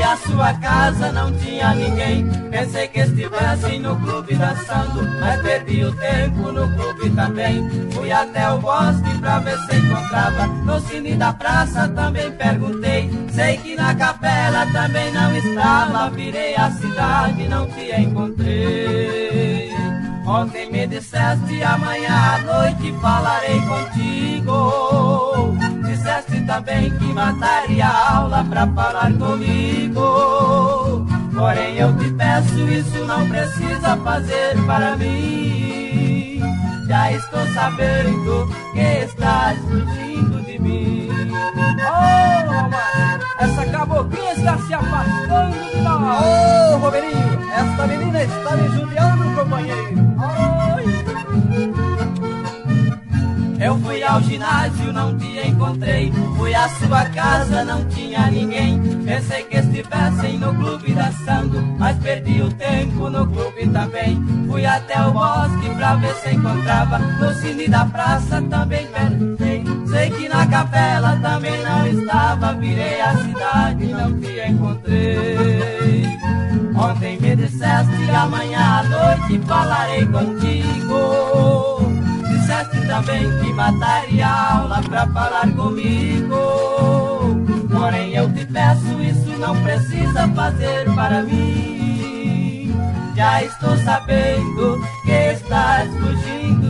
Fui à sua casa, não tinha ninguém. Pensei que estivessem no clube dançando, mas perdi o tempo no clube também. Fui até o bosque pra ver se encontrava. No cine da praça também perguntei. Sei que na capela também não estava. Virei a cidade, não te encontrei. Ontem me disseste, amanhã à noite falarei contigo. Disseste também que mataria a aula pra falar comigo. Porém eu te peço, isso não precisa fazer para mim. Já estou sabendo que estás fugindo de mim. Oh, mamãe, essa caboclinha está se afastando de nós. Oh, Romerinho, esta menina está me judiando, companheiro. Eu fui ao ginásio, não te encontrei. Fui à sua casa, não tinha ninguém. Pensei que estivessem no clube dançando, mas perdi o tempo no clube também. Fui até o bosque pra ver se encontrava. No cine da praça também perguntei. Sei que na capela também não estava. Virei a cidade, não te encontrei. Ontem me disseste, amanhã à noite falarei contigo. Disseste também que mataria a aula pra falar comigo. Porém eu te peço, isso não precisa fazer para mim. Já estou sabendo que estás fugindo